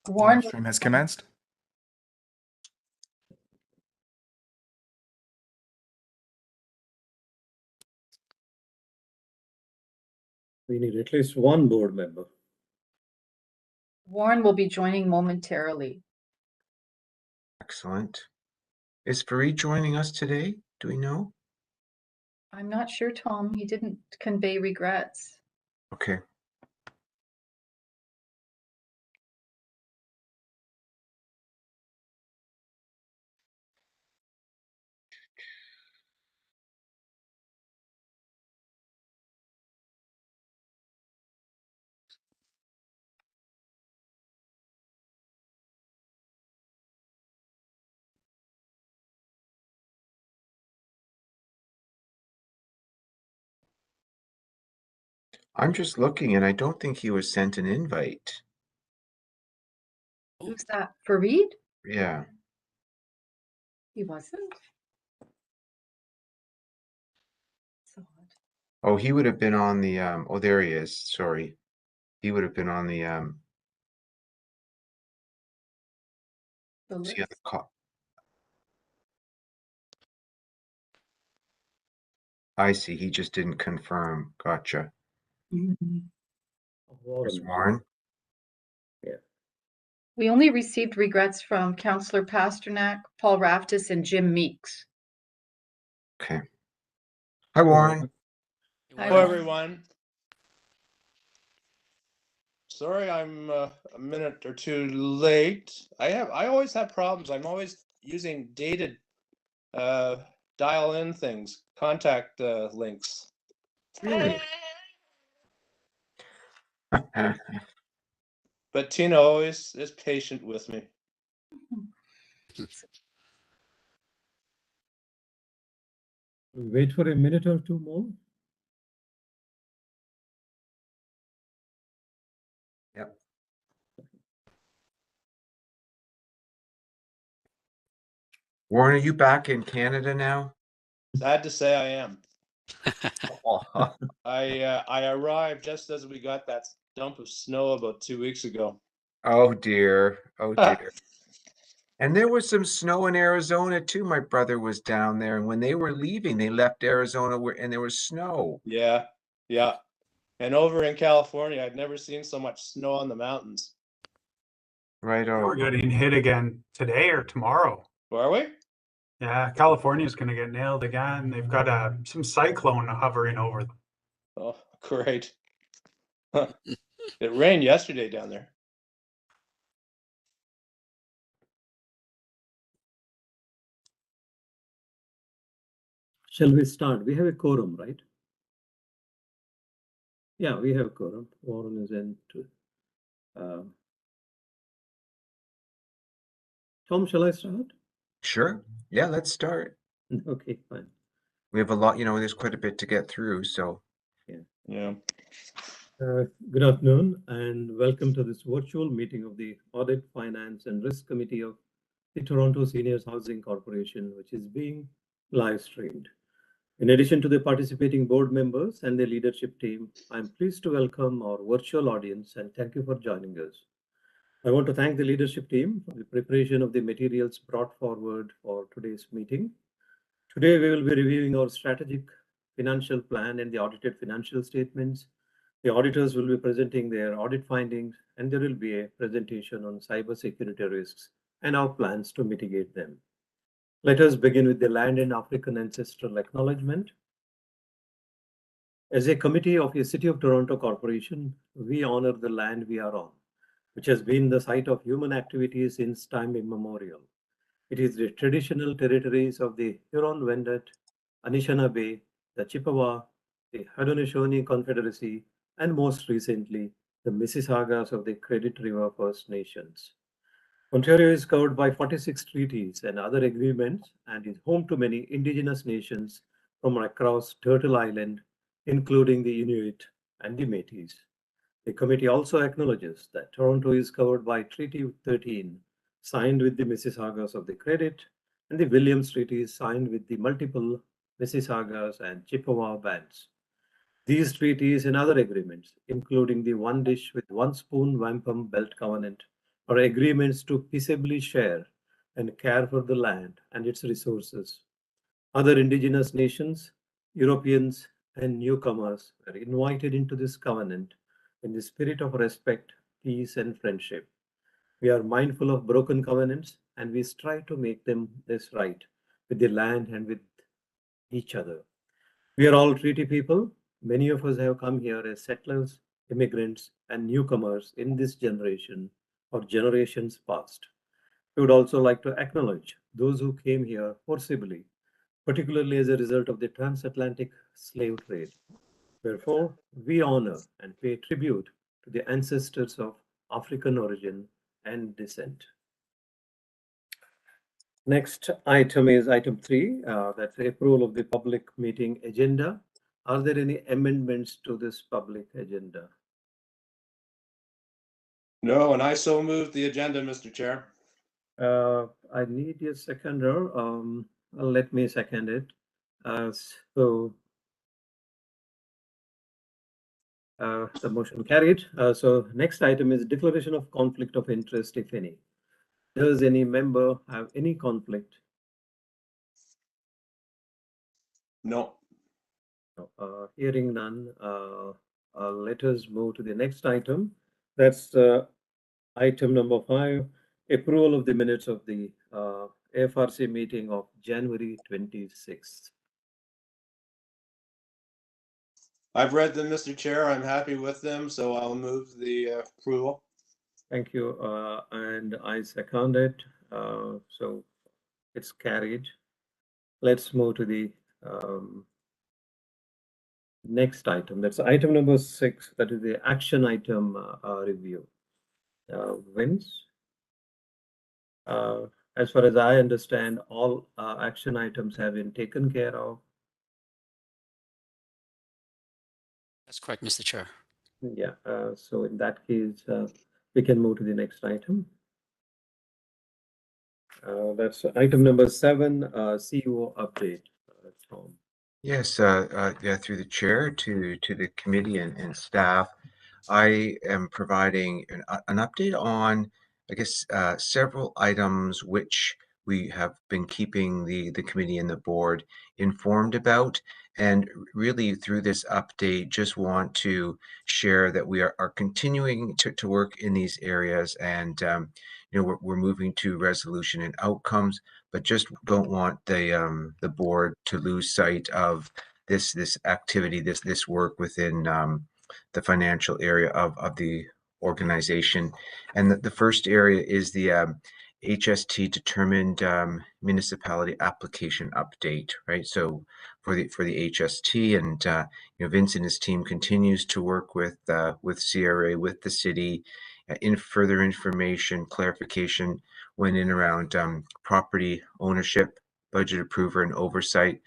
Warren, Stream has commenced. We need at least one board member. Warren will be joining momentarily. Excellent. Is Fareed joining us today? Do we know? I'm not sure, Tom. He didn't convey regrets. Okay. I'm just looking and I don't think he was sent an invite. Who's that? Fareed? Yeah. He wasn't? So odd. Oh, he would have been on the oh, there he is. Sorry. He would have been on the The see list. the call. I see. He just didn't confirm. Gotcha. There's Warren. Yeah. We only received regrets from Councillor Pasternak, Paul Raftis, and Jim Meeks. Okay. Hi, Warren. Hi, Hello, Warren. everyone. Sorry, I'm a minute or two late. I always have problems. I'm always using dated dial-in things, contact links. Really? But Tina always is patient with me. Wait for a minute or two more. Yep. Warren, are you back in Canada now? Sad to say I am. Oh, I arrived just as we got that dump of snow about 2 weeks ago. oh dear. Oh dear. And there was some snow in Arizona too. My brother was down there, and when they were leaving, they left Arizona and there was snow. Yeah, yeah. And over in California, I'd never seen so much snow on the mountains. Right We're on. getting hit again today or tomorrow. Are we? Yeah, California's going to get nailed again. They've got some cyclone hovering over them. Oh, great. It rained yesterday down there. Shall we start? We have a quorum, right? Yeah, we have a quorum. Warren is in too. Tom, shall I start? Sure. Yeah, let's start. Okay, fine. We have a lot, there's quite a bit to get through, so. Yeah. Good afternoon and welcome to this virtual meeting of the Audit, Finance and Risk Committee of the Toronto Seniors Housing Corporation, which is being live streamed. In addition to the participating board members and the leadership team, I'm pleased to welcome our virtual audience and thank you for joining us. I want to thank the leadership team for the preparation of the materials brought forward for today's meeting. Today, we will be reviewing our strategic financial plan and the audited financial statements. The auditors will be presenting their audit findings, and there will be a presentation on cybersecurity risks and our plans to mitigate them. Let us begin with the land and African ancestral acknowledgement. As a committee of the City of Toronto Corporation, we honor the land we are on, which has been the site of human activities since time immemorial. It is the traditional territories of the Huron-Wendat, Anishinaabe, the Chippewa, the Haudenosaunee Confederacy, and most recently, the Mississaugas of the Credit River First Nations. Ontario is covered by 46 treaties and other agreements and is home to many Indigenous nations from across Turtle Island, including the Inuit and the Métis. The committee also acknowledges that Toronto is covered by Treaty 13, signed with the Mississaugas of the Credit, and the Williams Treaty signed with the multiple Mississaugas and Chippewa bands. These treaties and other agreements, including the One Dish with One Spoon Wampum Belt Covenant, or agreements to peaceably share and care for the land and its resources. Other indigenous nations, Europeans, and newcomers are invited into this covenant in the spirit of respect, peace, and friendship. We are mindful of broken covenants and we strive to make them this right with the land and with each other. We are all treaty people. Many of us have come here as settlers, immigrants, and newcomers in this generation or generations past. We would also like to acknowledge those who came here forcibly, particularly as a result of the transatlantic slave trade. Therefore, we honor and pay tribute to the ancestors of African origin and descent. Next item is item 3, that's the approval of the public meeting agenda. Are there any amendments to this public agenda? No, and I so moved the agenda, Mr. Chair. I need a seconder. Let me second it. So the motion carried. So next item is declaration of conflict of interest, if any. Does any member have any conflict? No. Hearing none, let us move to the next item. That's item number 5, approval of the minutes of the AFRC meeting of January 26th. I've read them, Mr. Chair. I'm happy with them, so I'll move the approval. Thank you, and I second it. So it's carried. Let's move to the next item. That's item number 6. That is the action item review. Vince? As far as I understand, all action items have been taken care of. That's correct, Mr. Chair. Yeah, so in that case, we can move to the next item. That's item number 7, CEO update. Tom. Yes, yeah, through the chair to the committee and staff, I am providing an update on, I guess, several items which we have been keeping the committee and the board informed about. And really through this update, just want to share that we are continuing to work in these areas, and you know, we're moving to resolution and outcomes, but just don't want the board to lose sight of this activity, this work within the financial area of the organization. And the first area is the HST determined municipality application update, right? So for the HST, and you know, Vince and his team continues to work with CRA, with the city, in further information, clarification when in around property ownership, budget approver and oversight,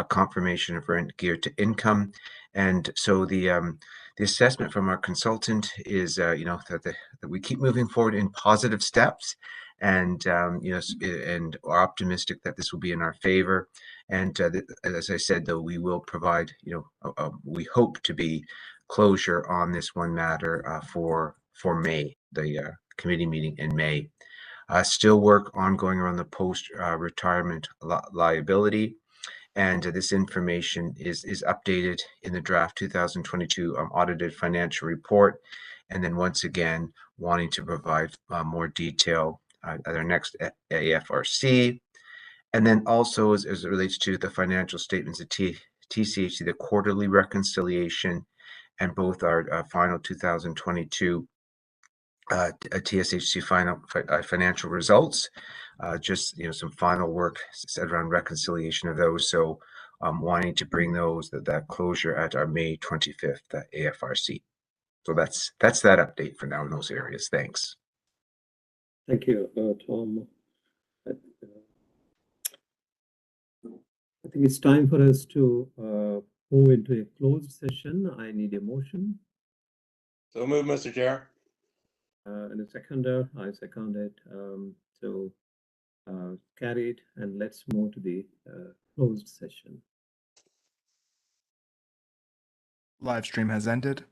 confirmation of rent geared to income. And so the assessment from our consultant is, you know, that we keep moving forward in positive steps, and you know, and are optimistic that this will be in our favor. And as I said, though, we will provide, you know, we hope to be closure on this one matter for May, the committee meeting in May. Still work ongoing around the post retirement liability. And this information is updated in the draft 2022 audited financial report. And then once again, wanting to provide more detail at our next AFRC. And then also as it relates to the financial statements of TCHC, the quarterly reconciliation, and both our final 2022 TSHC financial results. Just, you know, some final work said around reconciliation of those. So wanting to bring those that closure at our May 25th AFRC. So that's that update for now in those areas. Thanks. Thank you, Tom. I think it's time for us to move into a closed session. I need a motion. So move, Mr. Chair. And a seconder, I second it. So carried, and let's move to the closed session. Live stream has ended.